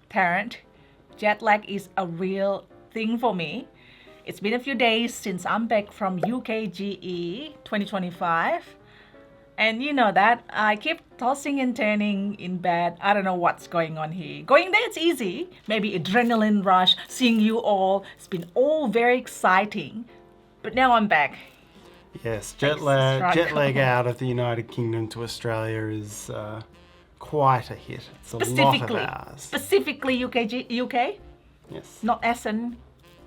Tarrant, jet lag is a real thing for me. It's been a few days since I'm back from UKGE 2025. And you know that I keep tossing and turning in bed. I don't know what's going on here. Going there, it's easy. Maybe adrenaline rush, seeing you all. It's been all very exciting. But now I'm back. Yes, jet lag out of the United Kingdom to Australia is quite a hit. It's a lot of hours. Specifically UK? Yes. Not Essen,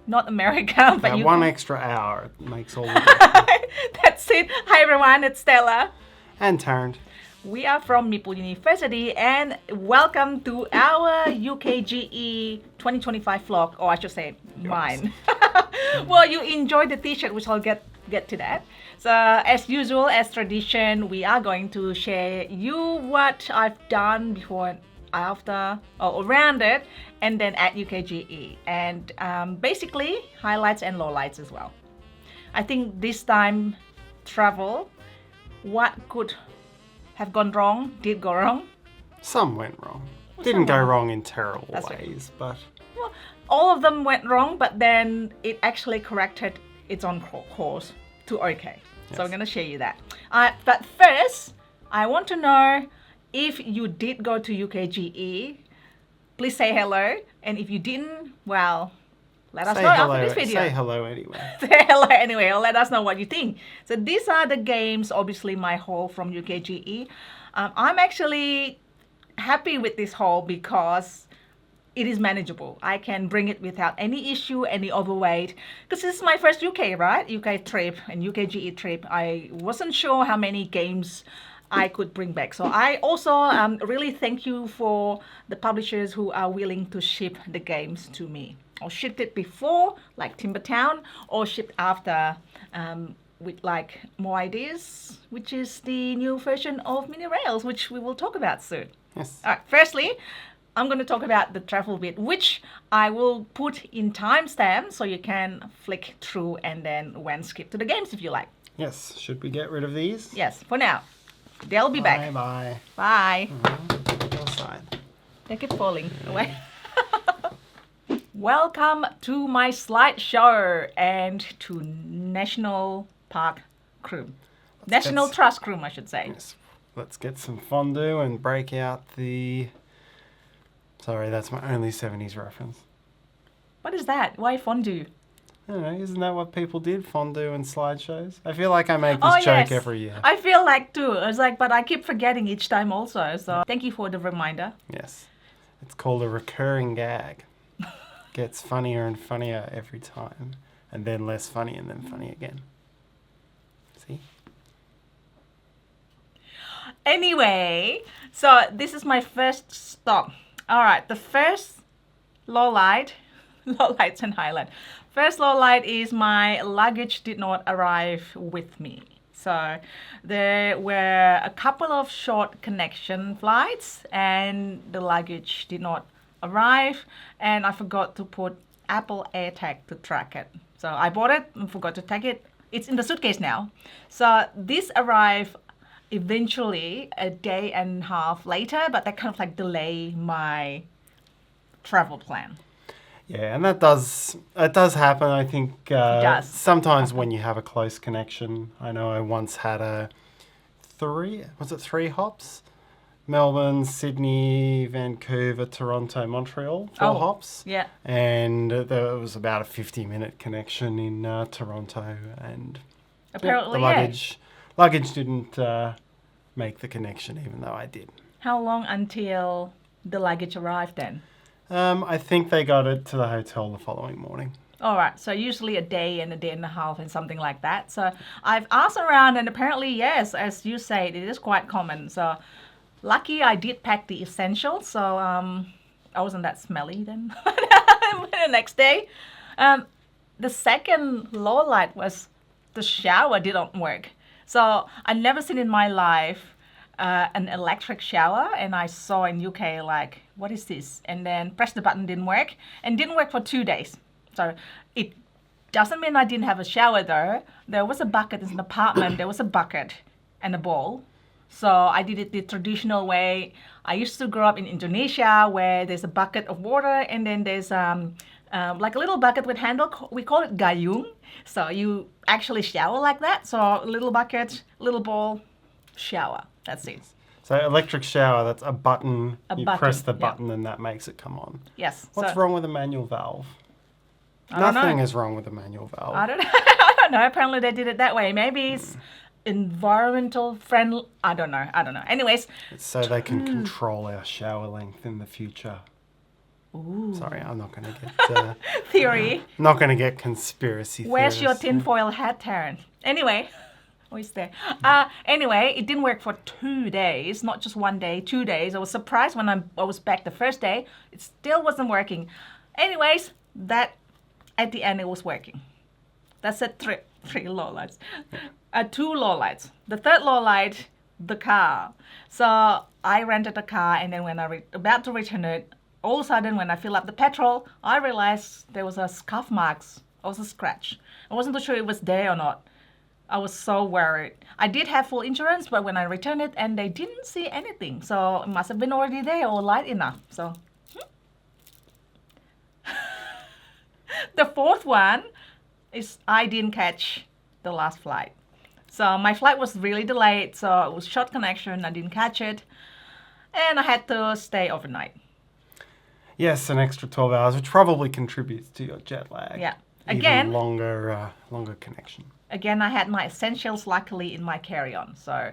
not America, but UK. 1 extra hour makes all the difference. That's it. Hi everyone, it's Stella. And Tarrant. We are from Meeple University and welcome to our UKGE 2025 vlog, or I should say mine. Well, you enjoyed the t-shirt, which I'll get to that. So as usual, as tradition, we are going to share you what I've done before, after, or around it, and then at UKGE, and basically highlights and lowlights as well. I think this time travel, what could have gone wrong did go wrong. Some went wrong. Didn't go wrong in terrible ways, right. But well, all of them went wrong, but then it actually corrected its own course to okay. Yes. So I'm gonna share you that. But first, I want to know if you did go to UKGE. Please say hello, and if you didn't, well, let us know after this video. Say hello anyway. Say hello anyway, or let us know what you think. So these are the games, obviously my haul from UKGE. I'm actually happy with this haul because it is manageable. I can bring it without any issue, any overweight. Because this is my first UK, right? UK trip and UKGE trip. I wasn't sure how many games I could bring back. So I also really thank you for the publishers who are willing to ship the games to me. Or shipped it before, like Timbertown, or shipped after with like more ideas, which is the new version of Mini Rails, which we will talk about soon. Yes. All right, firstly, I'm going to talk about the travel bit, which I will put in timestamp so you can flick through and then skip to the games if you like. Yes. Should we get rid of these? Yes, for now. They'll be back. Bye. Bye. Your side. They keep falling away. Welcome to my slideshow and to National Park Room. National Trust Room, I should say. Yes. Let's get some fondue and break out the... Sorry, that's my only 70s reference. What is that? Why fondue? I don't know, isn't that what people did? Fondue and slideshows? I feel like I make this joke every year. I feel like too. I was like, but I keep forgetting each time also. So thank you for the reminder. Yes. It's called a recurring gag. Gets funnier and funnier every time. And then less funny and then funny again. See? Anyway, so this is my first stop. All right, the first lowlights and highlight. First lowlight is my luggage did not arrive with me. So there were a couple of short connection flights and the luggage did not arrive, and I forgot to put Apple AirTag to track it. So I bought it and forgot to tag it. It's in the suitcase now. So this arrived eventually a day and a half later, but that kind of like delay my travel plan. Yeah, and it does happen. I think it does. Sometimes when you have a close connection. I know I once had three hops? Melbourne, Sydney, Vancouver, Toronto, Montreal, 4 hops. Yeah. And there was about a 50-minute connection in Toronto, and apparently the luggage didn't make the connection, even though I did. How long until the luggage arrived then? I think they got it to the hotel the following morning. All right, so usually a day and a half and something like that. So I've asked around, and apparently, yes, as you said, it is quite common. So lucky I did pack the essentials, so I wasn't that smelly then the next day. The second low light was the shower didn't work. So I never seen in my life an electric shower, and I saw in UK like, what is this? And then press the button, didn't work, and didn't work for 2 days. So it doesn't mean I didn't have a shower though. There was a bucket in the apartment. There was a bucket and a bowl. So I did it the traditional way. I used to grow up in Indonesia where there's a bucket of water and then there's like a little bucket with handle. We call it gayung. So you actually shower like that. So a little bucket, little bowl, shower. That's it. So electric shower, that's a button. You button, press the yeah. button and that makes it come on. Yes. What's wrong with a manual valve? I don't Nothing know. is wrong with a manual valve. I don't know. I don't know. Apparently they did it that way. Maybe it's environmental friendly. I don't know. Anyways. It's so they can control our shower length in the future. Ooh. Sorry, I'm not going to get... Theory. not going to get conspiracy Where's your theorists. tinfoil hat, Taryn? Anyway. Oh, it's there. Anyway, it didn't work for 2 days. Not just 1 day, 2 days. I was surprised when I was back the first day. It still wasn't working. Anyways, that... At the end, it was working. That's it. Three low lights. 2 low lights. The third low light, the car. So I rented a car, and then when I about to return it, all of a sudden, when I fill up the petrol, I realized there was a scuff marks. Or was a scratch. I wasn't too sure it was there or not. I was so worried. I did have full insurance, but when I returned it, and they didn't see anything, so it must have been already there or light enough. So. The fourth one is I didn't catch the last flight. So my flight was really delayed, so it was short connection, I didn't catch it, and I had to stay overnight. Yes, an extra 12 hours, which probably contributes to your jet lag. Yeah. Even Again, longer connection. Again, I had my essentials luckily in my carry-on, so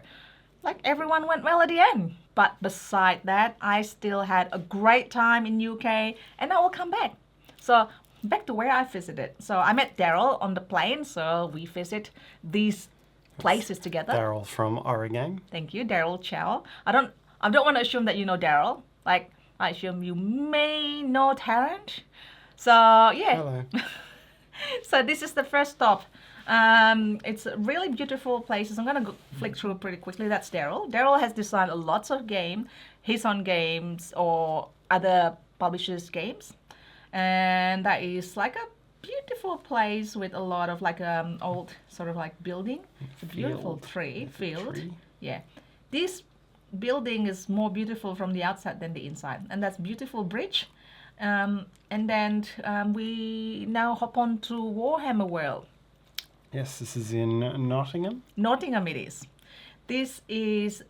like everyone went well at the end. But beside that, I still had a great time in UK, and I will come back. So back to where I visited. So I met Daryl on the plane, so we visit these places together. Daryl from Oregon. Thank you, Daryl Chow. I don't want to assume that you know Daryl. Like, I assume you may know Tarrant. So yeah. Hello. So this is the first stop. It's really beautiful places. I'm gonna flick through pretty quickly. That's Daryl. Daryl has designed lots of games, his own games or other publishers' games. And that is like a beautiful place with a lot of like old sort of like building. It's a beautiful field. Yeah. This building is more beautiful from the outside than the inside. And that's beautiful bridge. And then we now hop on to Warhammer World. Yes, this is in Nottingham. Nottingham it is. This is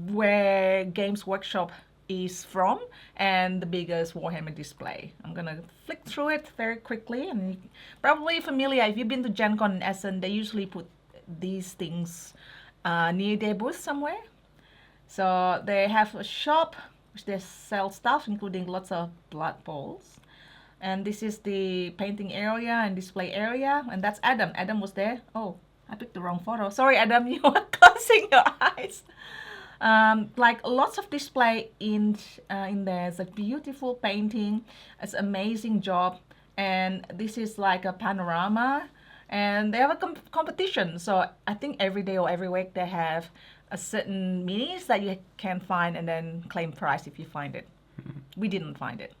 where Games Workshop is from and the biggest Warhammer display. I'm gonna flick through it very quickly, and probably familiar if you've been to Gen Con in Essen, they usually put these things near their booth somewhere. So they have a shop which they sell stuff including lots of blood bowls, and this is the painting area and display area, and that's Adam was there. Oh, I picked the wrong photo, sorry Adam, you are closing your eyes. Like lots of display in there. It's a beautiful painting. It's an amazing job. And this is like a panorama. And they have a competition. So I think every day or every week they have a certain minis that you can find and then claim prize if you find it. We didn't find it.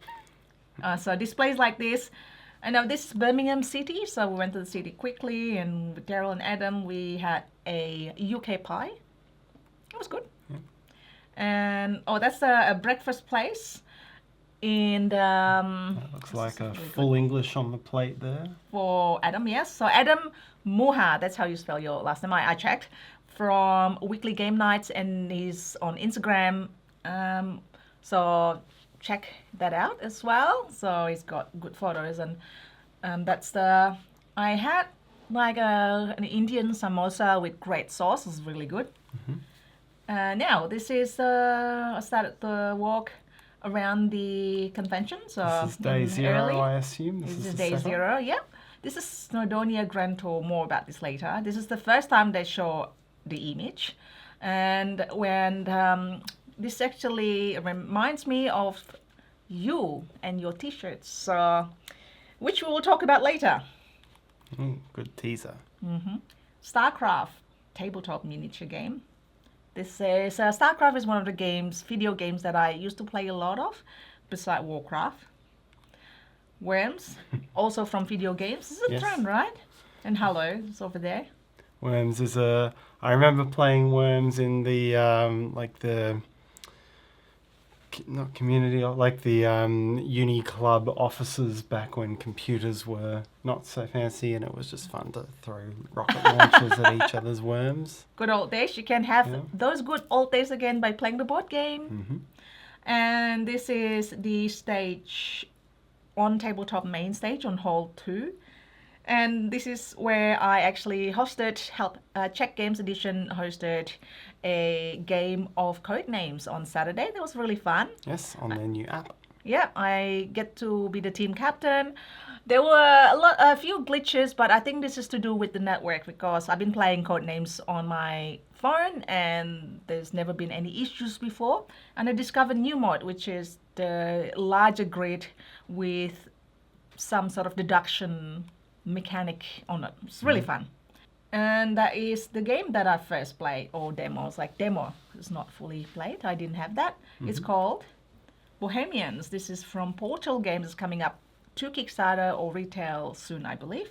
So displays like this. And now this is Birmingham City. So we went to the city quickly. And with Daryl and Adam, we had a UK pie. It was good. And that's a breakfast place in the That looks like a full English on the plate there. for Adam. Yes, so Adam Muha, that's how you spell your last name. I checked from Weekly Game Nights, and he's on Instagram. So check that out as well. So he's got good photos, and that's the I had like an Indian samosa with great sauce. It's really good. Mm-hmm. Now, this is, I started the walk around the convention. So this is day 0, I assume. This is day 0, yeah. This is Snowdonia Grand Tour, more about this later. This is the first time they show the image. And when this actually reminds me of you and your t-shirts, which we will talk about later. Good teaser. Mm-hmm. StarCraft, tabletop miniature game. This is StarCraft is one of the video games that I used to play a lot of, beside Warcraft. Worms, also from video games. This is a trend, right? And Hello is over there. Worms is a... I remember playing Worms in the, not community, like the uni club offices back when computers were not so fancy, and it was just fun to throw rocket launchers at each other's worms. Good old days. You can have those good old days again by playing the board game. Mm-hmm. And this is the stage on tabletop main stage on hall 2. And this is where I actually Czech Games Edition hosted a game of code names on Saturday. That was really fun. Yes, on their new app. Yeah, I get to be the team captain. There were a few glitches, but I think this is to do with the network because I've been playing code names on my phone and there's never been any issues before. And I discovered new mod, which is the larger grid with some sort of deduction mechanic on it. It's really fun. And that is the game that I first played, or demos, like demo. It's not fully played. I didn't have that. It's called Bohemians. This is from Portal Games. It's coming up to Kickstarter or retail soon, I believe.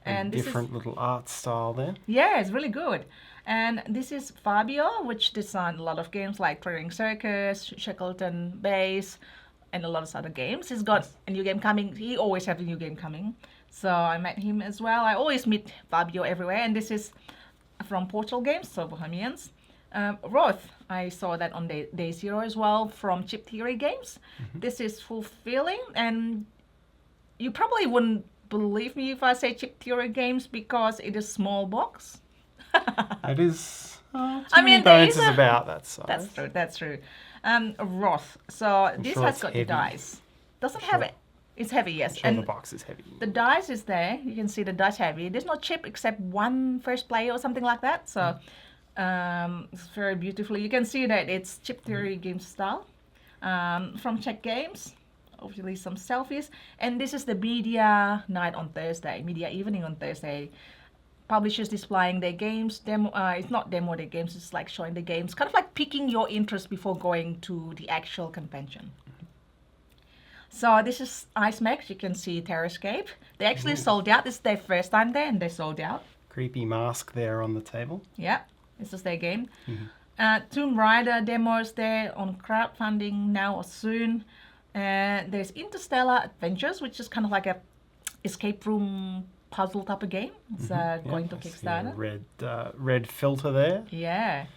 And this different little art style there. Yeah, it's really good. And this is Fabio, which designed a lot of games like Trading Circus, Shackleton Base, and a lot of other games. He's got a new game coming. He always has a new game coming. So I met him as well. I always meet Fabio everywhere. And this is from Portal Games, so Bohemians. Roth, I saw that on day 0 as well from Chip Theory Games. This is fulfilling, and you probably wouldn't believe me if I say Chip Theory Games because it is small box. It is. I mean, Bones is about that size. That's true. Roth. So this sure has it's got heavy. the dice. Doesn't have it. It's heavy, yes. Sure, the box is heavy. The dice is there. You can see the dice heavy. There's no chip except one first player or something like that. So it's very beautifully. You can see that it's Chip Theory Games style from Czech Games. Obviously some selfies. And this is the media night on Thursday. Media evening on Thursday. Publishers displaying their games. It's not demo their games. It's like showing the games. Kind of like piquing your interest before going to the actual convention. So this is IceMax. You can see Terrascape. They actually sold out. This is their first time there and they sold out. Creepy mask there on the table. Yeah, this is their game. Tomb Raider demos there on crowdfunding now or soon. There's Interstellar Adventures, which is kind of like a escape room puzzle type of game. It's going to Kickstarter. Red filter there. Yeah.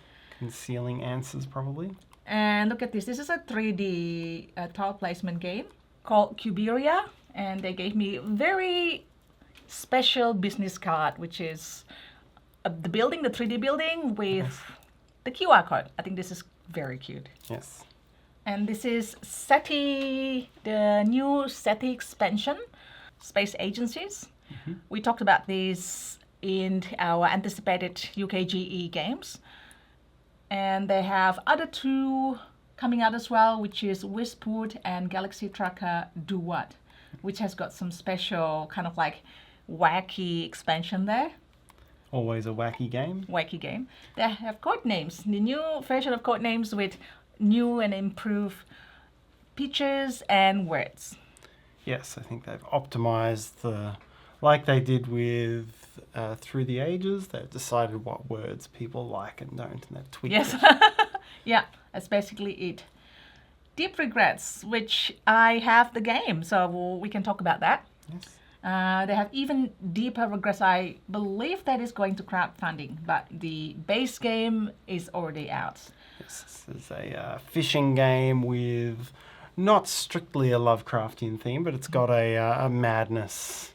Concealing answers probably. And look at this. This is a 3D tile placement game called Cuberia. And they gave me a very special business card, which is the building, the 3D building with the QR code. I think this is very cute. Yes. And this is SETI, the new SETI expansion, Space Agencies. We talked about this in our anticipated UKGE games. And they have other 2 coming out as well, which is Wispwood and Galaxy Tracker Do What, which has got some special kind of like wacky expansion there. Always a wacky game. Wacky game. They have code names, the new version of code names with new and improved pictures and words. Yes, I think they've optimized like they did with Through the Ages. They've decided what words people like and don't, and they've tweaked it. Yeah, that's basically it. Deep Regrets, which I have the game, so we can talk about that. Yes. They have even deeper regrets. I believe that is going to crowdfunding, but the base game is already out. Yes, this is a fishing game with not strictly a Lovecraftian theme, but it's got a madness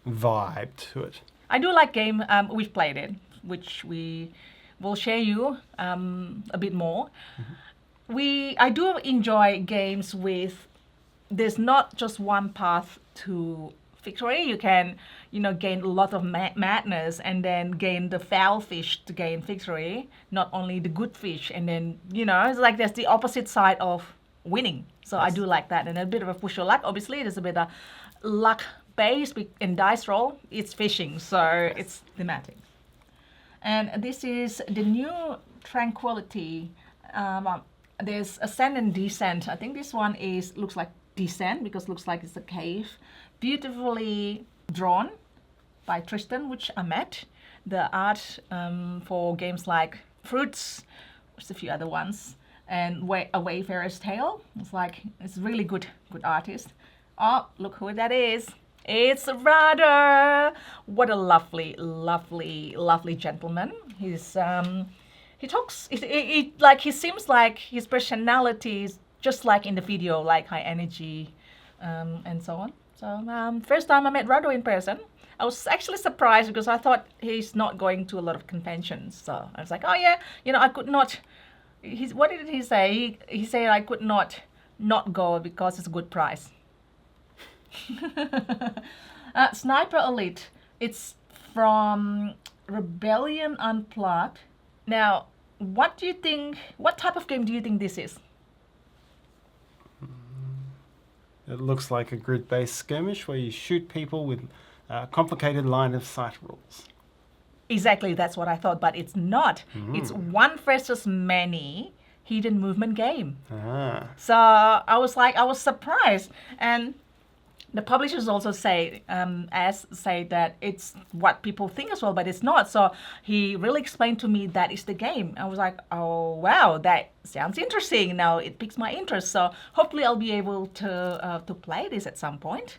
vibe to it. I do like game. We've played it, which we will share you a bit more. I do enjoy games with there's not just one path to victory. You can, gain a lot of madness and then gain the foul fish to gain victory, not only the good fish. And then, it's like there's the opposite side of winning. So I do like that. And a bit of a push your luck. Obviously, there's a bit of luck base in dice roll. It's fishing, so it's thematic. And this is the new Tranquility. There's Ascent and Descent. I think this one looks like Descent because it looks like it's a cave. Beautifully drawn by Tristan, which I met. the art for games like Fruits, there's a few other ones, and A Wayfarer's Tale. It's really good artist. Oh, look who that is. It's Rudder. What a lovely, lovely, lovely gentleman. He talks, he seems like his personality is just like in the video, like high energy, and so on. So first time I met Rado in person, I was actually surprised because I thought he's not going to a lot of conventions. So I was like, oh yeah, I could not. What did he say? He said I could not go because it's a good price. Sniper Elite. It's from Rebellion Unplugged. Now, what do you think? What type of game do you think this is? It looks like a grid-based skirmish where you shoot people with complicated line of sight rules. Exactly, that's what I thought, but it's not. It's one versus many hidden movement game. So I was surprised, and the publishers also say that it's what people think as well, but it's not. So he really explained to me that is the game. I was like, oh wow, that sounds interesting. Now it piques my interest. So hopefully I'll be able to play this at some point.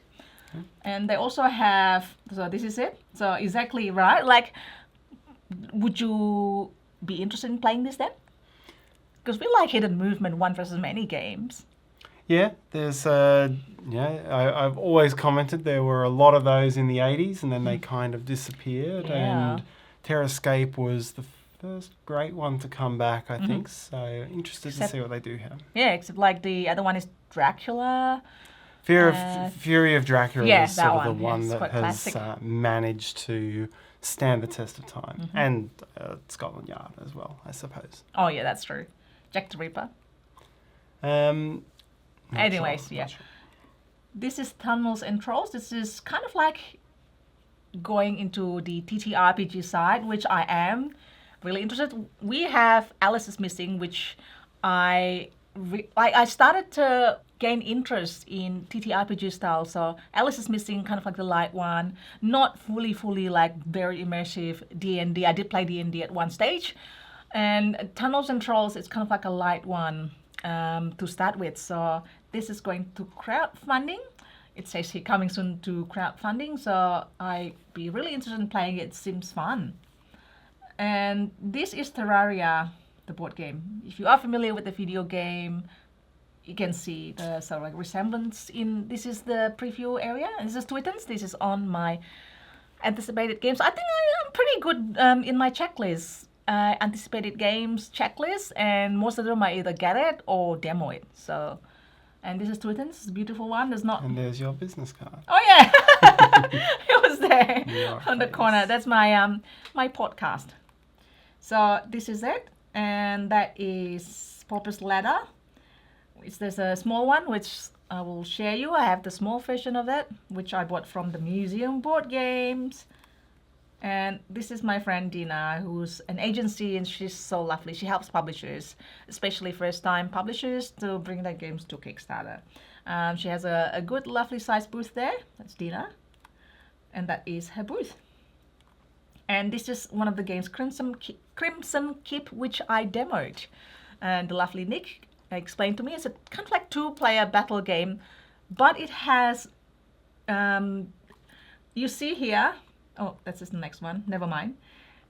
And they also have. So this is it. So exactly right. Like, would you be interested in playing this then? Because we like hidden movement one versus many games. Yeah, there's I've always commented there were a lot of those in the 80s and then they kind of disappeared. Yeah. And Terrascape was the first great one to come back, I think. So interested to see what they do here. Yeah, except like the other one is Dracula. Fury of Dracula is sort of the one that has managed to stand the test of time. And Scotland Yard as well, I suppose. Oh yeah, that's true. Jack the Ripper. Anyways, yeah. Sure. This is Tunnels and Trolls. This is kind of like going into the TTRPG side, which I am really interested. We have Alice is Missing, which I started to gain interest in TTRPG style. So Alice is Missing, kind of like the light one, not fully like very immersive D&D. I did play D&D at one stage. And Tunnels and Trolls, it's kind of like a light one to start with. So this is going to crowdfunding. It says here coming soon to crowdfunding. So I'd be really interested in playing it. It seems fun. And this is Terraria, the board game. If you are familiar with the video game, you can see the sort of like resemblance in. This is the preview area. This is Twittens. This is on my anticipated games. I think I'm pretty good in my checklist. Anticipated games checklist, and most of them I either get it or demo it. So, and this is Twittens. It's a beautiful one. There's not. And there's your business card. Oh yeah, it was there on the corner. That's my my podcast. So this is it, and that is Pauper's Ladder. There's a small one which I will share you. I have the small version of it, which I bought from the Museum Board Games. And this is my friend Dina, who's an agency, and she's so lovely. She helps publishers, especially first-time publishers, to bring their games to Kickstarter. She has a good, lovely sized booth there. That's Dina. And that is her booth. And this is one of the games, Crimson Keep, which I demoed. And the lovely Nick explained to me it's a kind of like two-player battle game, but it has, you see here, oh, that's just the next one. Never mind.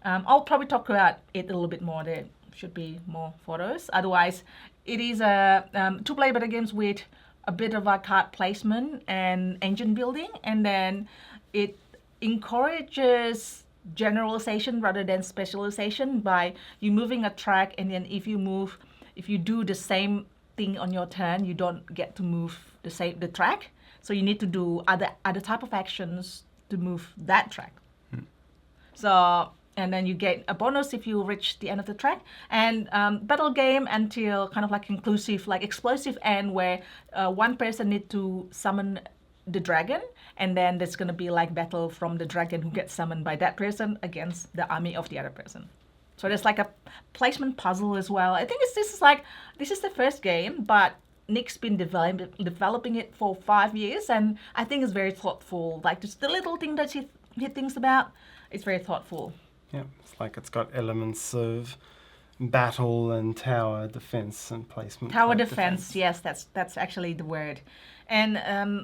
I'll probably talk about it a little bit more. There should be more photos. Otherwise, it is a two-player battle games with a bit of a card placement and engine building, and then it encourages generalization rather than specialization by you moving a track, and then if you do the same thing on your turn, you don't get to move the track. So you need to do other type of actions to move that track. So, and then you get a bonus if you reach the end of the track. And battle game until kind of like inclusive, like explosive end, where one person need to summon the dragon, and then there's going to be like battle from the dragon who gets summoned by that person against the army of the other person. So there's like a placement puzzle as well. I think this is the first game, but Nick's been developing it for 5 years, and I think it's very thoughtful. Like just the little thing that he thinks about, it's very thoughtful. Yeah, it's like it's got elements of battle and tower defense and placement. Tower type defense, yes, that's actually the word. And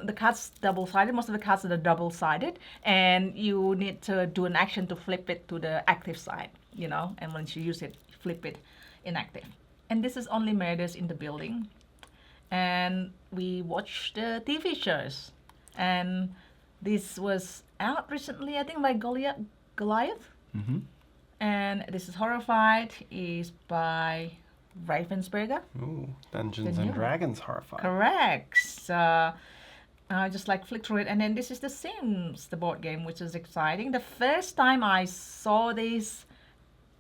the cards double-sided. Most of the cards are double-sided, and you need to do an action to flip it to the active side, you know. And once you use it, you flip it inactive. And this is only murders in the building. And we watch the TV shows, and this was out recently, I think, by Goliath. Mm-hmm. And this is Horrified, is by Ravensburger. Ooh, Dungeons The and new- Dragons Horrified. Correct. So I just like flick through it, and then this is The Sims, the board game, which is exciting. The first time I saw this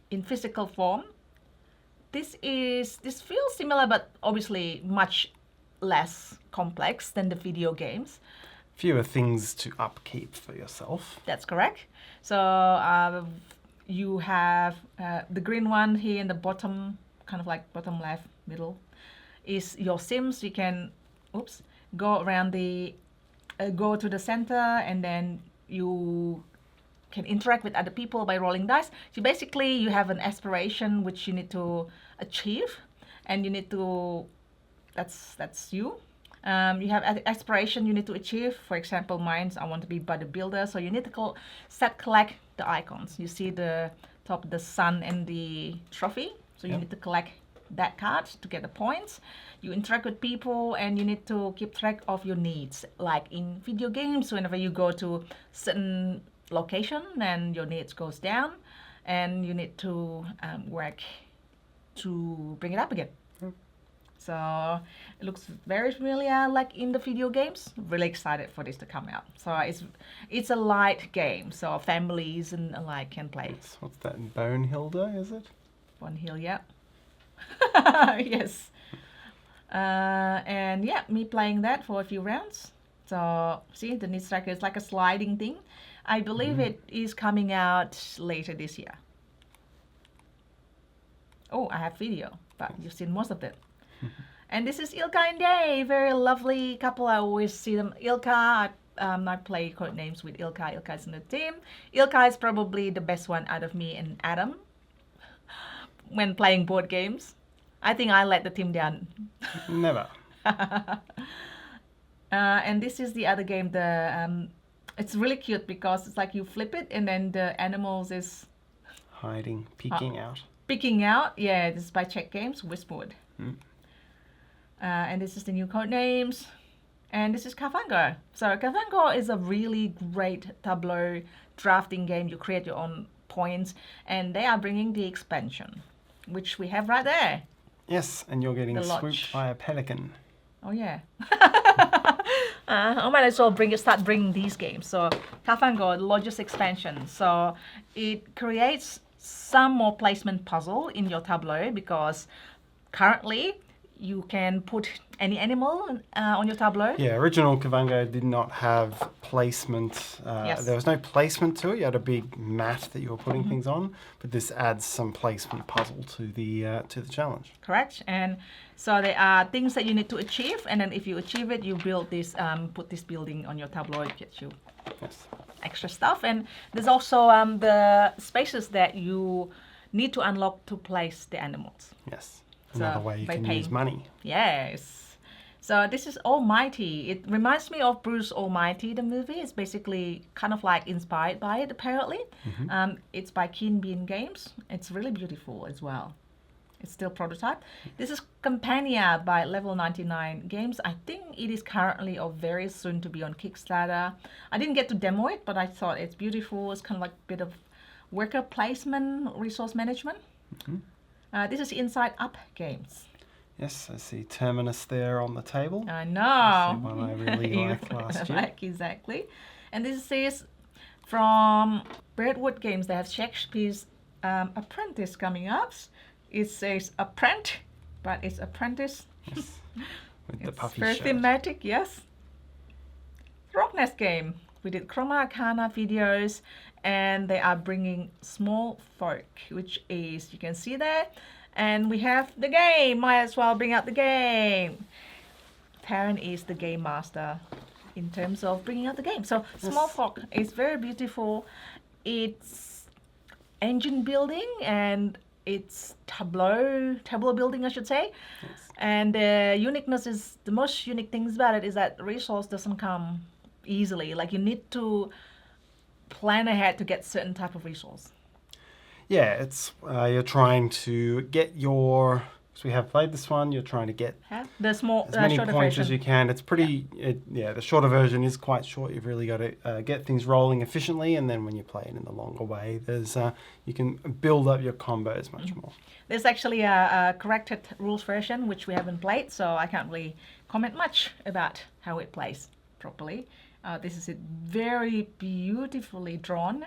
in physical form, this feels similar, but obviously much less complex than the video games. Fewer things to upkeep for yourself. That's correct. So you have the green one here in the bottom, kind of like bottom left, middle, is your Sims. You can, go around go to the center, and then you can interact with other people by rolling dice. So basically, you have an aspiration which you need to achieve, and you need to, that's you. You have an aspiration you need to achieve. For example, mine's I want to be bodybuilder, so you need to collect the icons. You see the top, the sun and the trophy. So you need to collect that card to get the points. You interact with people, and you need to keep track of your needs. Like in video games, whenever you go to certain location, and your needs goes down, and you need to work to bring it up again. So it looks very familiar, like in the video games. Really excited for this to come out. So it's a light game, so families and alike can play. What's that? Bonehilda, is it? One hill, yeah. Yes. And yeah, me playing that for a few rounds. So see, the Need Tracker is like a sliding thing. I believe it is coming out later this year. Oh, I have video, but you've seen most of it. And this is Ilka and Day, very lovely couple. I always see them. Ilka, I play code names with Ilka. Ilka is in the team. Ilka is probably the best one out of me and Adam when playing board games. I think I let the team down. Never. And this is the other game. It's really cute because it's like you flip it, and then the animals is Hiding, peeking out. picking out. Yeah, this is by Czech Games, Whispered. And this is the new code names. And this is Kafango. So Kafango is a really great tableau drafting game. You create your own points, and they are bringing the expansion, which we have right there. Yes, and you're getting The lodge. swooped by a pelican. Oh yeah. I might as well start bringing these games. So Kafango, the Lodge's expansion. So it creates some more placement puzzle in your tableau, because currently you can put any animal on your tableau. Yeah, original Kavango did not have placement. Yes. There was no placement to it. You had a big mat that you were putting things on, but this adds some placement puzzle to the challenge. Correct. And so there are things that you need to achieve, and then if you achieve it, you build this, put this building on your tableau. It gets you Yes. extra stuff. And there's also the spaces that you need to unlock to place the animals. Yes. Another way you by can paying. use money. Yes. So this is Almighty. It reminds me of Bruce Almighty, the movie. It's basically kind of like inspired by it, apparently. It's by Keen Bean Games. It's really beautiful as well. It's still prototype. This is Campania by Level 99 Games. I think it is currently or very soon to be on Kickstarter. I didn't get to demo it, but I thought it's beautiful. It's kind of like a bit of worker placement, resource management. This is Inside Up Games. Yes, I see Terminus there on the table. I know. That's the one I really You liked last year. like, exactly. And this is from Birdwood Games. They have Shakespeare's Apprentice coming up. It says Apprent, but it's Apprentice. Yes. With the It's puffy very shirt. thematic, yes. Rocknest game. We did Chroma Arcana videos, and they are bringing Small Folk, which is, you can see there. And we have the game. Might as well bring out the game. Taryn is the game master in terms of bringing out the game. So Small Folk is very beautiful. It's engine building, and it's tableau building, I should say. Yes. And the uniqueness is, the most unique things about it is that resource doesn't come easily. Like you need to plan ahead to get certain type of resource. Yeah, it's you're trying to get your. So we have played this one. You're trying to get The small, as many shorter points version. as you can. It's pretty. The shorter version is quite short. You've really got to get things rolling efficiently, and then when you play it in the longer way, there's you can build up your combos much more. There's actually a corrected rules version which we haven't played, so I can't really comment much about how it plays properly. This is very beautifully drawn,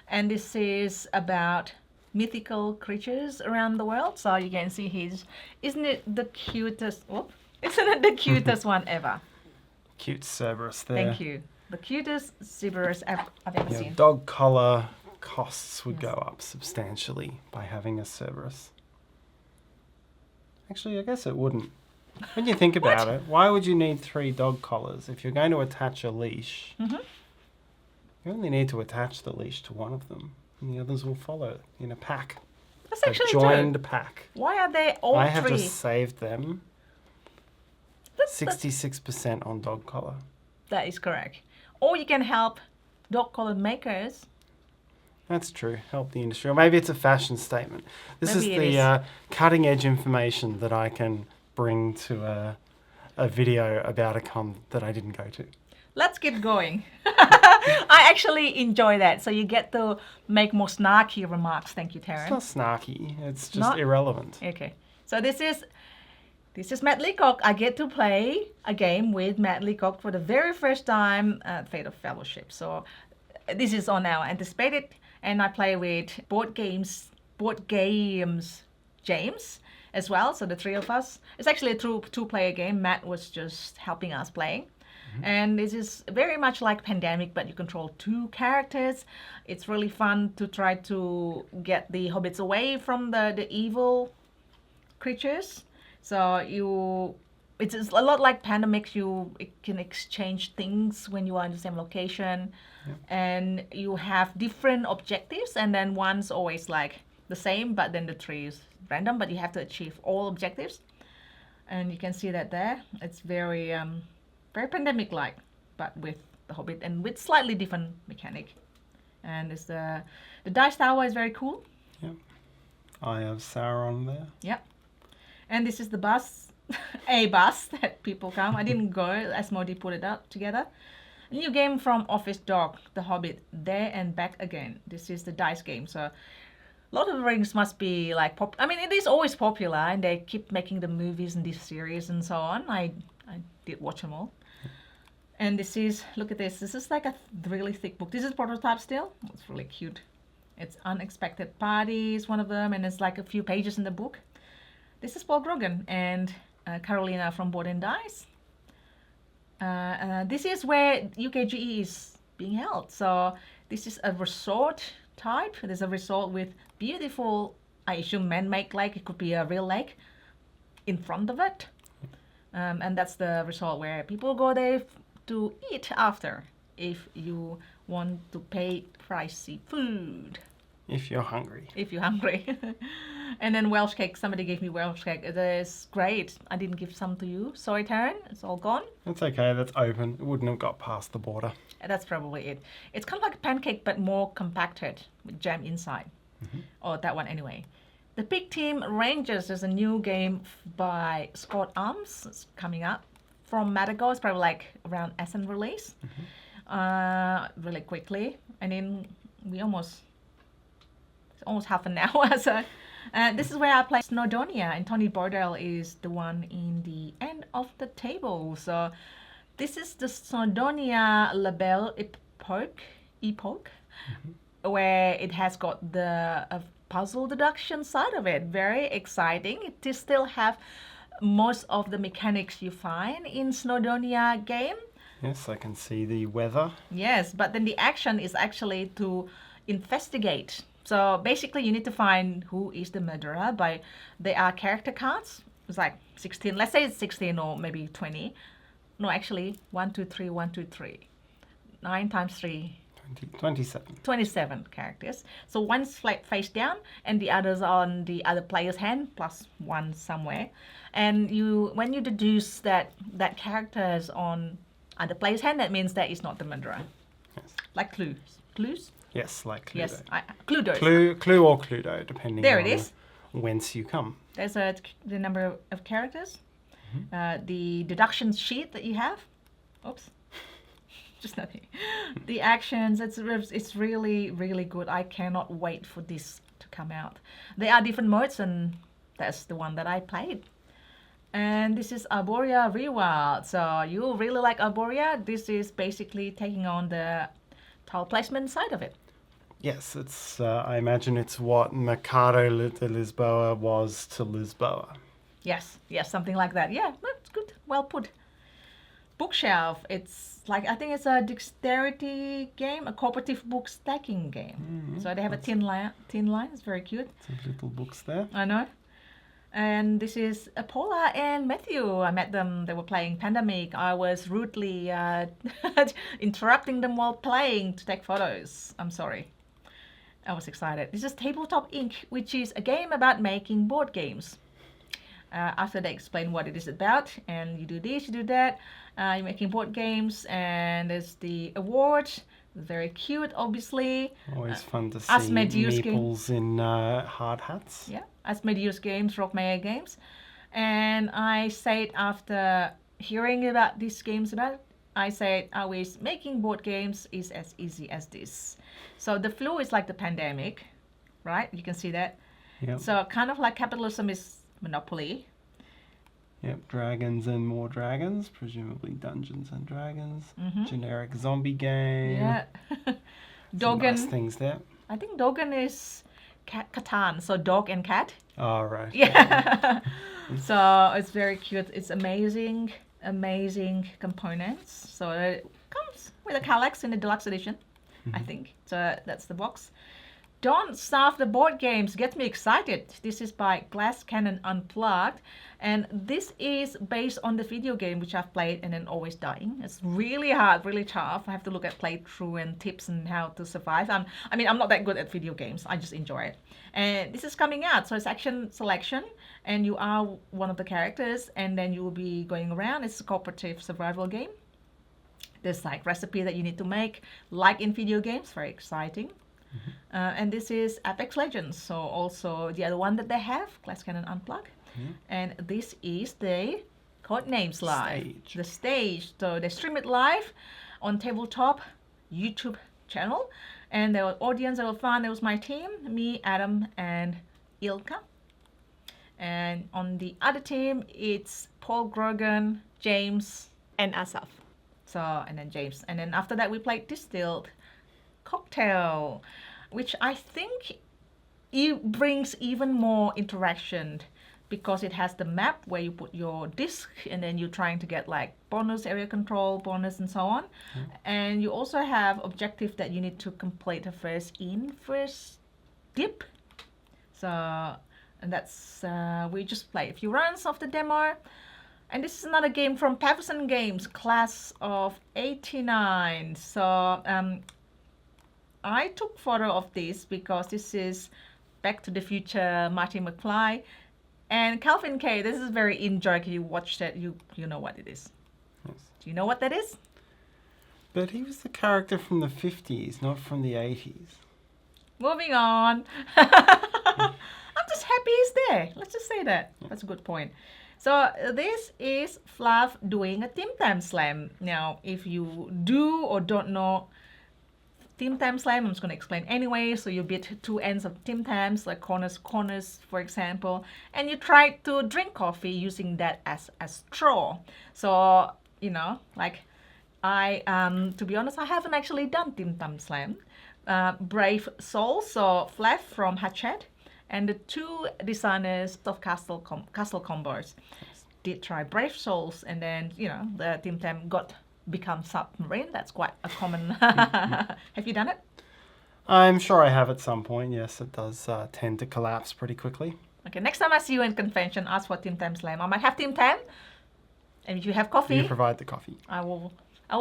and this is about mythical creatures around the world. So you can see isn't it the cutest? Isn't it the cutest one ever? Cute Cerberus there. Thank you. The cutest Cerberus I've ever Yeah, seen. dog collar costs would go up substantially by having a Cerberus. Actually, I guess it wouldn't. When you think about it, why would you need 3 dog collars? If you're going to attach a leash, you only need to attach the leash to one of them, and the others will follow in a pack. That's A actually true. joined pack. Why are they all I have three? just saved them. That's- 66% on dog collar. That is correct. Or you can help dog collar makers. That's true. Help the industry. Or maybe it's a fashion statement. This Maybe it is is. the cutting edge information that I can bring to a video about a con that I didn't go to. Let's get going. I actually enjoy that. So you get to make more snarky remarks. Thank you, It's Taryn. not snarky. It's just Not- irrelevant. Okay. So this is Matt Leacock. I get to play a game with Matt Leacock for the very first time at Fate of Fellowship. So this is on our anticipated, and I play with board games James as well. So the 3 of us. It's actually a two-player game. Matt was just helping us playing. And this is very much like Pandemic, but you control 2 characters. It's really fun to try to get the hobbits away from the evil creatures. So it's a lot like Pandemic. It can exchange things when you are in the same location, and you have different objectives, and then one's always like the same, but then the 3 is random, but you have to achieve all objectives. And you can see that there. It's very Pandemic-like, but with the Hobbit and with slightly different mechanic. And it's the dice tower is very cool. I have Sauron there. Yep. And this is the bus, a bus that people come. I didn't go, as Modi put it up together. A new game from Office Dog, The Hobbit, There and Back Again. This is the dice game. So Lord of the Rings must be like I mean, it is always popular, and they keep making the movies and this series and so on. I did watch them all. And this is, look at this. This is like a really thick book. This is prototype still. It's really cute. It's Unexpected Parties, one of them, and it's like a few pages in the book. This is Paul Grogan and Carolina from Board and Dice. This is where UKGE is being held. So this is a resort type. There's a resort with beautiful, I assume, man-made lake. It could be a real lake in front of it. And that's the resort where people go there to eat after, if you want to pay pricey food. If you're hungry. If you're hungry. And then Welsh cake. Somebody gave me Welsh cake. It is great. I didn't give some to you. Sorry, Taryn. It's all gone. That's okay. That's open. It wouldn't have got past the border. That's probably it. It's kind of like a pancake, but more compacted with jam inside. Or that one anyway. The Big Team Rangers is a new game by Scott Arms. It's coming up from Madagascar. It's probably like around Essen release. Really quickly. And then it's almost half an hour. So this is where I play Snowdonia, and Tony Bordell is the one in the end of the table. So this is the Snowdonia Label Epoch, where it has got the puzzle deduction side of it. Very exciting. It still have most of the mechanics you find in Snowdonia game. Yes, I can see the weather. Yes, but then the action is actually to investigate. So basically you need to find who is the murderer by, there are character cards. It's like 16, let's say it's 16 or maybe 20. No, actually 1, 2, 3, 1, 2, 3. 9 times 3. 27. 27 characters. So one's face down and the other's on the other player's hand, plus one somewhere. And when you deduce that character is on other player's hand, that means that it's not the murderer. Yes. Like clues. Clues? Yes, like Cluedo. Yes, Cluedo. Clue or Cluedo, depending There on it is. whence you come. There's the number of characters. The deduction sheet that you have. Oops. Just nothing. The actions, it's really, really good. I cannot wait for this to come out. There are different modes, and that's the one that I played. And this is Arborea Rewild. So you really like Arborea. This is basically taking on the tile placement side of it. Yes, it's. I imagine it's what Mercado de Lisboa was to Lisboa. Yes, something like that. Yeah, that's good. Well put. Bookshelf. It's like, I think it's a dexterity game, a cooperative book stacking game. Mm-hmm. So they have a tin line. It's very cute. Some little books there. I know. And this is Paula and Matthew. I met them. They were playing Pandemic. I was rudely interrupting them while playing to take photos. I'm sorry. I was excited. This is Tabletop Inc., which is a game about making board games. After they explain what it is about, and you do this, you do that, you're making board games, and there's the award. Very cute, obviously. Always fun to see Asmodeus meeples in hard hats. Yeah, Asmodeus games, Rockmayer games. And I said, after hearing about these games I said, I wish making board games is as easy as this. So the flu is like the pandemic, right? You can see that. Yep. So kind of like capitalism is Monopoly. Yep, dragons and more dragons, presumably Dungeons and Dragons. Mm-hmm. Generic zombie game. Yeah. Some Dogen. nice things there. I think Dogen is Catan, so dog and cat. Oh, right. Yeah. So it's very cute. It's amazing components. So it comes with a Kallax in the deluxe edition, I think. So that's the box. Don't Starve the Board Games gets me excited. This is by Glass Cannon Unplugged, and this is based on the video game which I've played and then always dying. It's really hard, really tough. I have to look at playthrough and tips and how to survive. I'm not that good at video games. I just enjoy it. And this is coming out, so it's action selection, and you are one of the characters, and then you will be going around. It's a cooperative survival game. There's like recipe that you need to make, like in video games. Very exciting. And this is Apex Legends, so also the other one that they have, Glass Cannon Unplugged. And this is the Codenames Live, the stage. So they stream it live on Tabletop YouTube channel, and there was audience that were fun. There was my team, me, Adam, and Ilka. And on the other team, it's Paul Grogan, James, and Asaf. So, and then James. And then after that, we played Distilled Cocktail, which I think it brings even more interaction because it has the map where you put your disc and then you're trying to get like bonus, area control, bonus, and so on. And you also have objective that you need to complete the first in, first dip. So, and that's, we just play a few runs of the demo. And this is another game from Patterson Games, Class of 89. So, I took photo of this because this is Back to the Future, Marty McFly, and Calvin K. This is very in-joke. You watched it, you know what it is. Yes. Do you know what that is? But he was the character from the 50s, not from the 80s. Moving on. I'm just happy he's there. Let's just say that. That's a good point. So this is Fluff doing a Tim Tam Slam. Now, if you do or don't know Tim Tam Slam, I'm just going to explain anyway. So you beat two ends of Tim Tams, like corners, for example, and you try to drink coffee using that as a straw. So, like I, to be honest, I haven't actually done Tim Tam Slam. Brave Soul, so Flav from Hatchet, and the two designers of Castle Combos did try Brave Souls, and then, the Tim Tam become submarine. That's quite a common. Have you done it? I'm sure I have at some point. Yes, it does tend to collapse pretty quickly. Okay, next time I see you in convention, ask for Tim Tam Slam. I might have Tim Tam, and if you have coffee, you provide the coffee. I will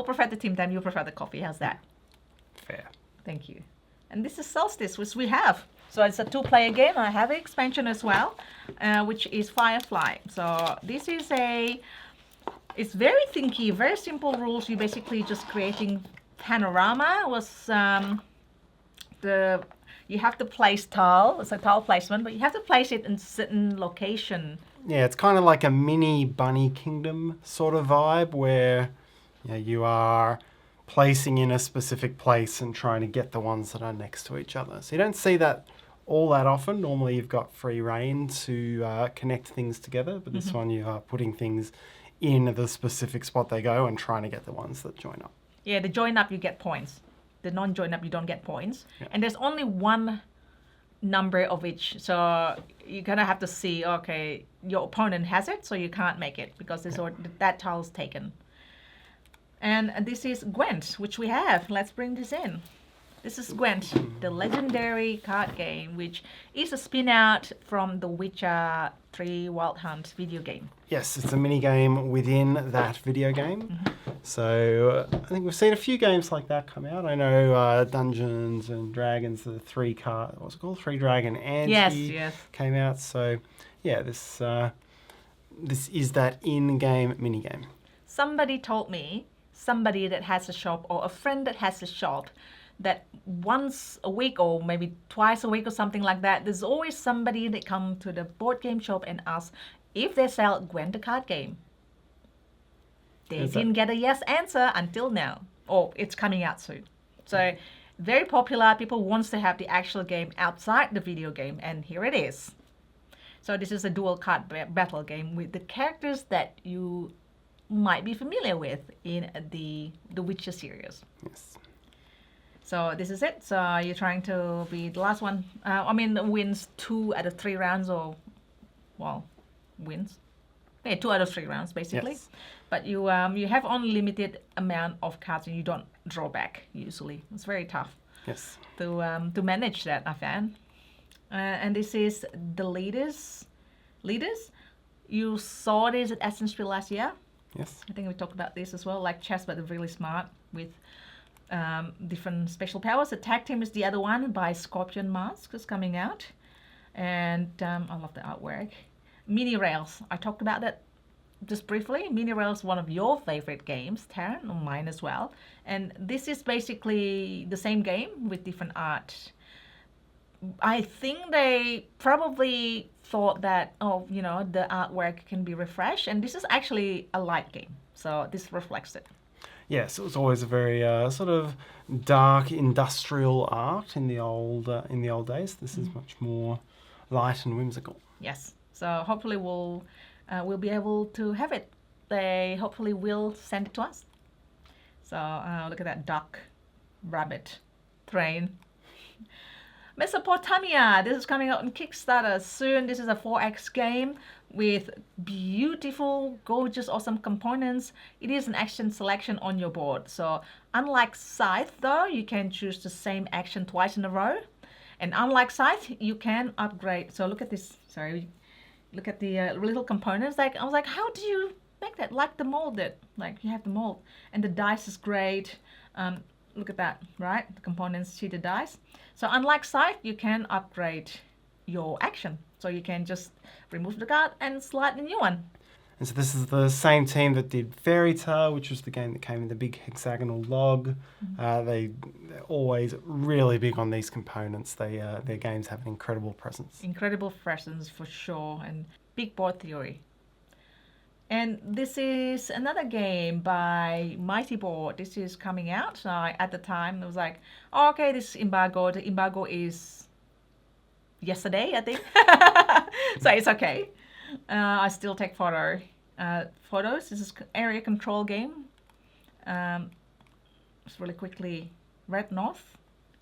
provide the Tim Tam. You provide the coffee. How's that? Fair. Thank you. And this is Solstice, which we have. So it's a 2-player game. I have an expansion as well, which is Firefly. So this is it's very thinky, very simple rules. You're basically just creating panorama. You have to place tile. It's a tile placement, but you have to place it in certain location. Yeah, it's kind of like a mini Bunny Kingdom sort of vibe where you are placing in a specific place and trying to get the ones that are next to each other. So you don't see that all that often. Normally you've got free reign to connect things together, but this one you are putting things in the specific spot they go and trying to get the ones that join up. Yeah, the join up you get points. The non-join up you don't get points. Yeah. And there's only one number of each. So you're going to have to see, okay, your opponent has it, so you can't make it because that tile's taken. And this is Gwent, which we have. Let's bring this in. This is Gwent, the legendary card game, which is a spin-out from the Witcher 3 Wild Hunt video game. Yes, it's a mini game within that video game. So I think we've seen a few games like that come out. I know Dungeons and Dragons, the 3-card, what's it called? 3-Dragon Ante Yes. came out. So yeah, this is that in-game mini game. Somebody told me, somebody that has a shop or a friend that has a shop, that once a week or maybe twice a week or something like that, there's always somebody that come to the board game shop and ask if they sell Gwent the card game. They didn't get a yes answer until now. Or it's coming out soon. So very popular. People wants to have the actual game outside the video game, and here it is. So this is a dual card battle game with the characters that you might be familiar with in the Witcher series. Yes. So this is it. So you're trying to be the last one. Wins 2 out of 3 rounds, or wins. Yeah, 2 out of 3 rounds basically. Yes. But you have unlimited amount of cards and you don't draw back usually. It's very tough. Yes. To manage that, I found. And this is the leaders. You saw this at Ascension last year. Yes. I think we talked about this as well, like chess, but they're really smart with different special powers. The tag team is the other one by Scorpion Mask is coming out. And I love the artwork. Mini Rails, I talked about that just briefly. Mini Rails is one of your favorite games, Taryn, or mine as well. And this is basically the same game with different art. I think they probably thought that, the artwork can be refreshed. And this is actually a light game. So this reflects it. Yes, it was always a very sort of dark industrial art in the old days. This is much more light and whimsical. Yes. So hopefully we'll be able to have it. They hopefully will send it to us. So look at that duck, rabbit, train. Mesopotamia. This is coming out on Kickstarter soon. This is a 4X game with beautiful, gorgeous, awesome components. It is an action selection on your board. So unlike Scythe though, you can choose the same action twice in a row. And unlike Scythe, you can upgrade. So look at this. Sorry. Look at the little components. I was like, how do you make that? Like the mold that, you have the mold. And the dice is great. Look at that, right? The components, see the dice. So unlike Scythe, you can upgrade your action. So you can just remove the card and slide the new one. And so this is the same team that did Fairy Tale, which was the game that came in the big hexagonal log. They're always really big on these components. Their games have an incredible presence. Incredible presence for sure, and big board theory. And this is another game by Mighty Board. This is coming out. At the time, it was like, oh, okay, this is embargo. The embargo is yesterday, I think. So it's okay. I still take photos. This is area control game. Just really quickly, Red North,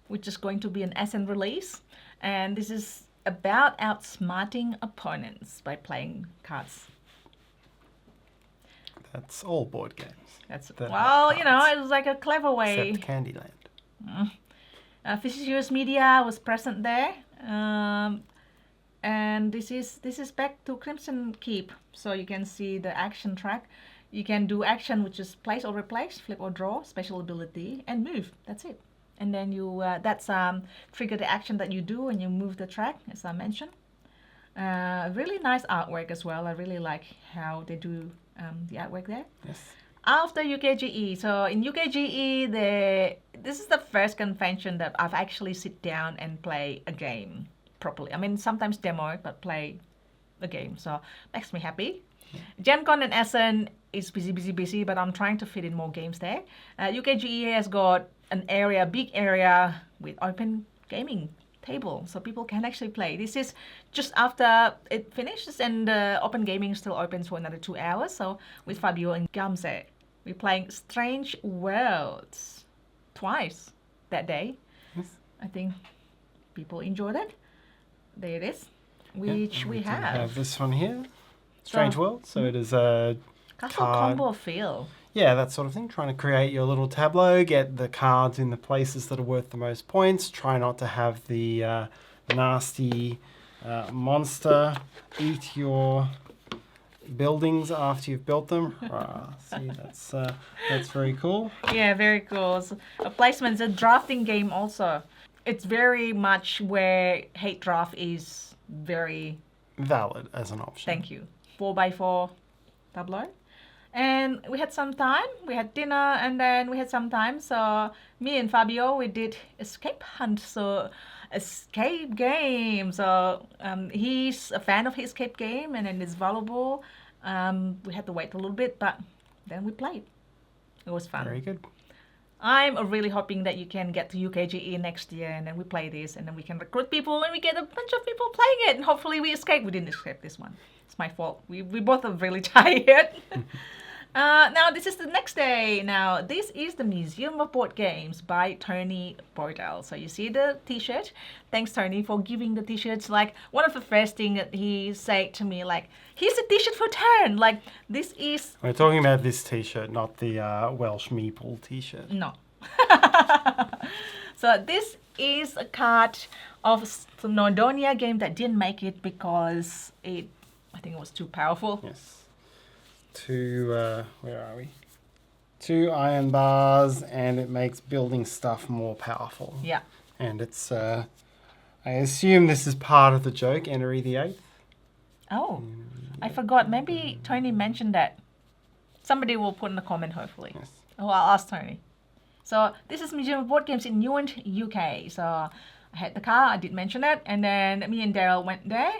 which is going to be an SN release. And this is about outsmarting opponents by playing cards. That's all board games. It was like a clever way. Except Candyland. Vicious Media was present there. And this is back to Crimson Keep. So you can see the action track. You can do action, which is place or replace, flip or draw, special ability, and move. That's it. and then you that's trigger the action that you do and you move the track, as I mentioned. Really nice artwork as well. I really like how they do the artwork there. Yes. After UKGE, so in UKGE, this is the first convention that I've actually sit down and play a game properly. I mean, sometimes demo it, but play a game, so makes me happy. Gen Con and Essen is busy, but I'm trying to fit in more games there. UKGE has got an area, big area with open gaming table, so people can actually play. This is just after it finishes, and open gaming still opens for another 2 hours. So with Fabio and Gamze, we're playing Strange Worlds twice that day. Yes. I think people enjoyed it. There it is, which we do have. this one here, Strange World. So it is a Castle card. combo feel. Yeah, that sort of thing. Trying to create your little tableau, get the cards in the places that are worth the most points. Try not to have the nasty monster eat your buildings after you've built them. See, that's very cool. Yeah, very cool. So, a placement is a drafting game also. It's very much where hate draft is very valid as an option. Thank you. 4x4 tableau. And we had some time. We had dinner and then we had some time. So me and Fabio, we did escape hunt. So escape game. So he's a fan of his escape game and then it's valuable. We had to wait a little bit, but then we played. It was fun. Very good. I'm really hoping that you can get to UKGE next year and then we play this and then we can recruit people and we get a bunch of people playing it and hopefully we escape. We didn't escape this one. It's my fault. We both are really tired. Now this is the next day. Now this is the Museum of Board Games by Tony Bordell. So you see the t-shirt. Thanks Tony for giving the t-shirts. Like one of the first thing that he said to me, like, here's a t-shirt for Turn. Like this is. We're talking about this t-shirt, not the Welsh Meeple t-shirt. No. So this is a card of some Nordonia game that didn't make it because I think it was too powerful. Yes. Where are we? 2 iron bars, and it makes building stuff more powerful. Yeah. And it's, I assume this is part of the joke, Enery the 8th. Oh, I forgot. Maybe Tony mentioned that. Somebody will put in a comment, hopefully. Yes. Oh, I'll ask Tony. So this is Museum of Board Games in Newent, UK. So I had the car, I did mention it, and then me and Daryl went there,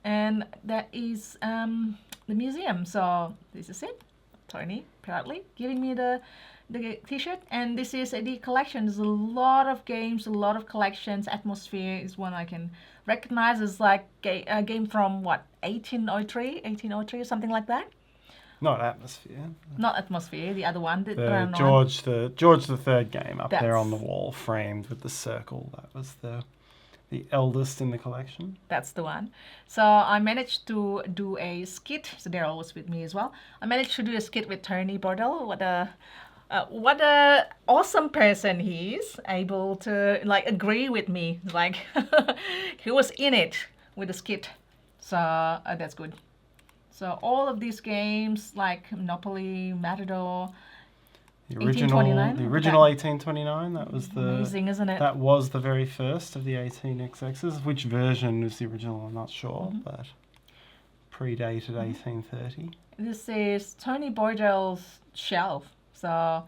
and that is the museum. So this is it. Tony proudly giving me the t-shirt, and this is the collection. There's a lot of games, a lot of collections. Atmosphere is one I can recognize as like a game from what, 1803 or something like that. Not Atmosphere. Not Atmosphere, the other one. The George the Third game up there on the wall, framed with the circle. That was the eldest in the collection. That's the one. So I managed to do a skit. So Daryl was with me as well. I managed to do a skit with Tony Bordell. What a awesome person he is. Able to like agree with me. Like he was in it with the skit. So that's good. So all of these games like Monopoly, Matador, the original 1829. That was amazing, isn't it? That was the very first of the 18xx's. Which version was the original? I'm not sure, but predated 1830. This is Tony Bordell's shelf. So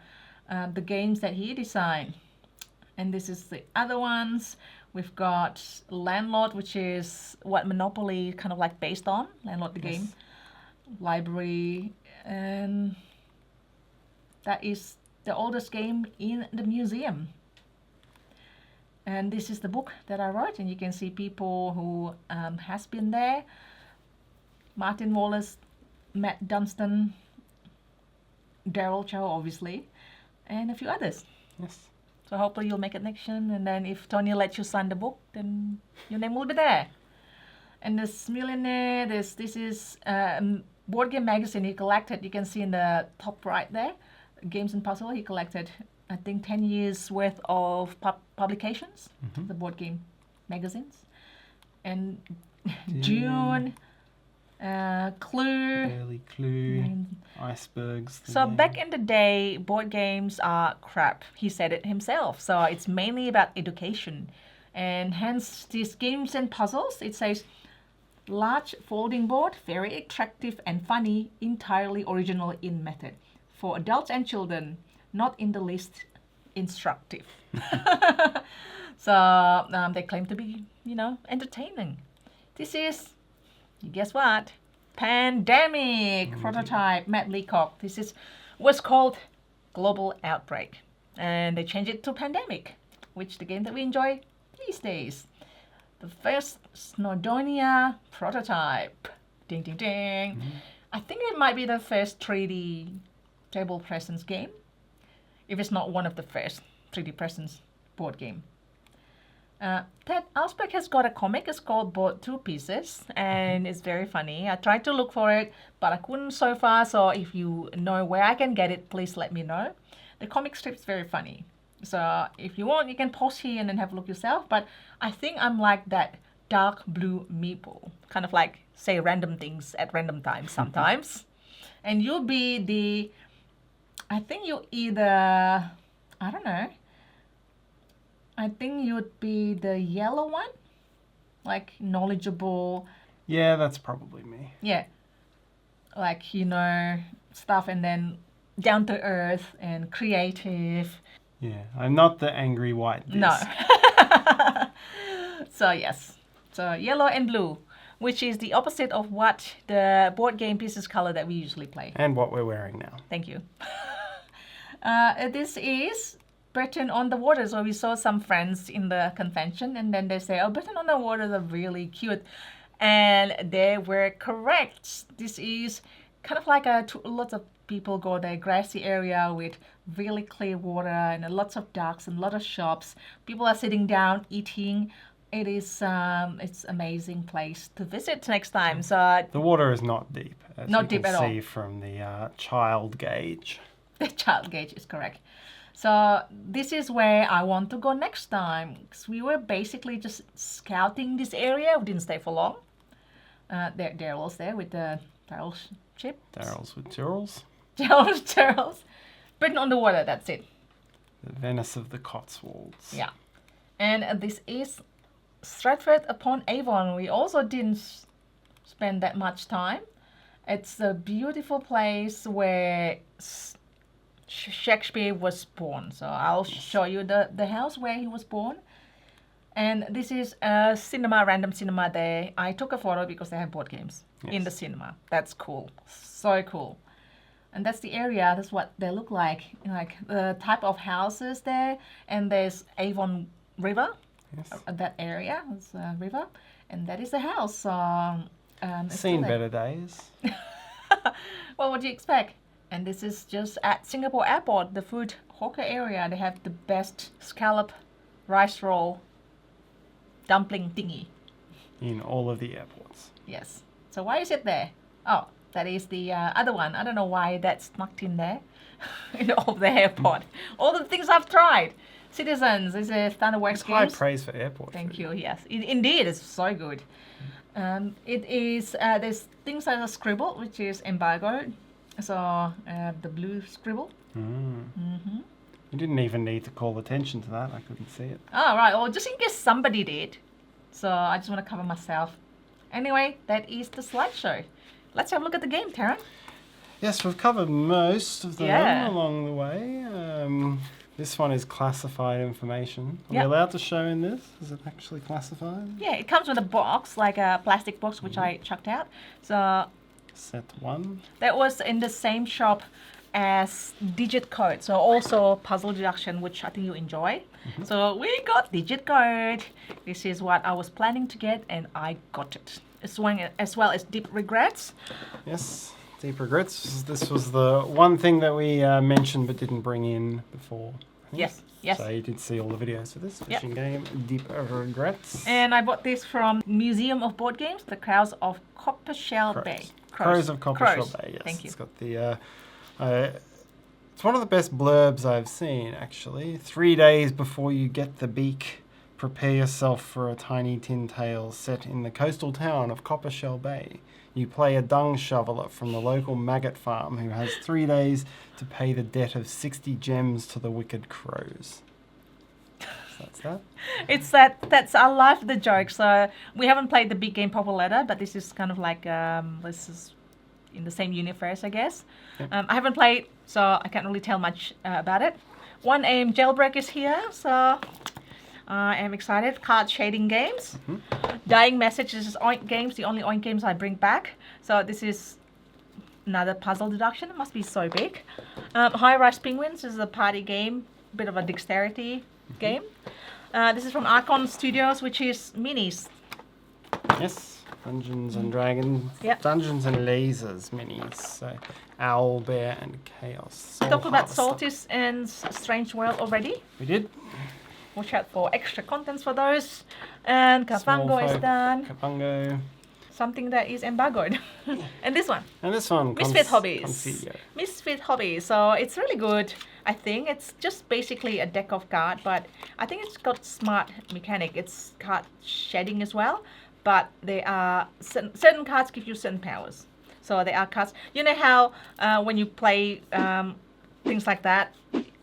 the games that he designed, and this is the other ones. We've got Landlord, which is what Monopoly kind of like based on. Landlord the game. Library, and that is the oldest game in the museum. And this is the book that I wrote, and you can see people who has been there. Martin Wallace, Matt Dunstan, Daryl Chow, obviously, and a few others. Yes. So hopefully you'll make a connection, and then if Tony lets you sign the book, then your name will be there. And this millionaire, this is Board Game magazine he collected. You can see in the top right there, Games and Puzzle. He collected, I think, 10 years worth of publications, the Board Game magazines. And June Clue. Early Clue, icebergs. So back in the day, board games are crap. He said it himself. So it's mainly about education. And hence these games and puzzles, it says large folding board, very attractive and funny, entirely original in method. For adults and children, not in the least instructive. So they claim to be, entertaining. This is, guess what? Pandemic prototype, Matt Leacock. This was called Global Outbreak. And they changed it to Pandemic, which the game that we enjoy these days. The first Snowdonia prototype. Ding, ding, ding. I think it might be the first 3D table presence game, if it's not one of the first 3D presence board game. Ted Alsbeck has got a comic. It's called Board Two Pieces, and it's very funny. I tried to look for it, but I couldn't so far. So if you know where I can get it, please let me know. The comic strip's very funny. So if you want, you can pause here and then have a look yourself. But I think I'm like that dark blue meeple, kind of like say random things at random times sometimes. And you'll be I think you either, I don't know. I think you'd be the yellow one, like knowledgeable. Yeah, that's probably me. Yeah, like stuff, and then down to earth and creative. Yeah, I'm not the angry white disc. No. So yes, so yellow and blue, which is the opposite of what the board game pieces color that we usually play. And what we're wearing now. Thank you. This is Britain on the Water. So we saw some friends in the convention, and then they say, oh, Britain on the Water are really cute. And they were correct. This is kind of like lots of people go to a grassy area with really clear water and lots of ducks and a lot of shops. People are sitting down eating. It is it's amazing place to visit next time. So the water is not deep, as not you deep can at all. see from the child gauge. The child gauge is correct. So this is where I want to go next time. 'Cause we were basically just scouting this area. We didn't stay for long. Daryl's there with the Daryl chip. Daryl's with Tyrrells. Daryl's. Britain on the Water, that's it. The Venice of the Cotswolds. Yeah. And this is Stratford-upon-Avon. We also didn't spend that much time. It's a beautiful place where Shakespeare was born. So I'll show you the house where he was born. And this is a random cinema there. I took a photo because they have board games in the cinema. That's cool. So cool. And that's the area. That's what they look like. Like the type of houses there. And there's Avon River. Yes. That area is a river. And that is the house. So, seen better days. Well, what do you expect? And this is just at Singapore Airport, the food hawker area. They have the best scallop rice roll dumpling thingy. In all of the airports. Yes. So why is it there? Oh, that is the other one. I don't know why that's tucked in there. In all of the airport. All the things I've tried. Citizens, this is Thunderworks High Games. praise for airport Thank food. you, yes. Indeed, it's so good. It is, there's things like a scribble, which is embargoed. So, the blue scribble. You didn't even need to call attention to that. I couldn't see it. Oh, right. Well, just in case somebody did. So, I just want to cover myself. Anyway, that is the slideshow. Let's have a look at the game, Taryn. Yes, we've covered most of them Yeah. along the way. This one is classified information. Are we Yep. allowed to show in this? Is it actually classified? Yeah, it comes with a box, like a plastic box, which I chucked out. So, Set 1. that was in the same shop as Digit Code. So, also puzzle deduction, which I think you enjoy. So, we got Digit Code. This is what I was planning to get, and I got it. As well as Deep Regrets. Yes, Deep Regrets. This was the one thing that we mentioned but didn't bring in before. I think. Yes, yes. So you did see all the videos for this Yep. fishing game, Deep Regrets. And I bought this from Museum of Board Games, the Crows of Coppershell Bay. Crows of Coppershell Crows. Bay, yes. Thank you. It's got the... it's one of the best blurbs I've seen, actually. 3 days before you get the beak, Prepare yourself for a tiny tin tale set in the coastal town of Coppershell Bay. You play a dung shoveler from the local maggot farm who has 3 days to pay the debt of 60 gems to the wicked crows. So that's that. It's that's I love the joke. So we haven't played the big game Purple Letter, but this is kind of like this is in the same universe, I guess. Yep. I haven't played, so I can't really tell much about it. 1AM Jailbreak is here, so I am excited. Card shading games. Dying Message. This is Oink games, the only Oink games I bring back. So this is another puzzle deduction. It must be so big. High Rise Penguins. This is a party game, bit of a dexterity game. This is from Archon Studios, which is minis. Yes, Dungeons and Dragons. Yep. Dungeons and Lasers minis. So Owl, Bear, and Chaos. We talked about Harvester. Solstice and Strange World already. We did. Watch out for extra contents for those. And Kafango is Smallfolk, done. Kapungo. Something that is embargoed. And this one. And this one, Misfit Hobbies. Consiglio. Misfit Hobbies. So it's really good. I think it's just basically a deck of cards, but I think it's got smart mechanic. It's card shedding as well, but they are certain cards give you certain powers. So there are cards. You know how when you play things like that,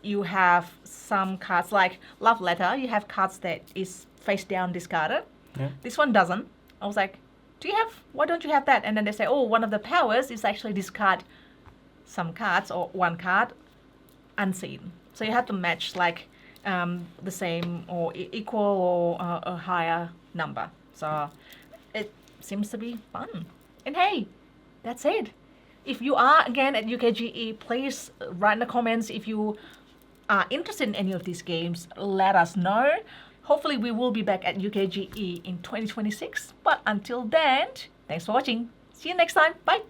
you have some cards like Love Letter. You have cards that is face down discarded. Yeah. This one doesn't. I was like, why don't you have that? And then they say, oh, one of the powers is actually discard some cards or one card unseen. So you have to match like the same or equal or a higher number. So it seems to be fun. And hey, that's it. If you are again at UKGE, please write in the comments if you are interested in any of these games. Let us know. Hopefully we will be back at UKGE in 2026. But until then, thanks for watching. See you next time. Bye.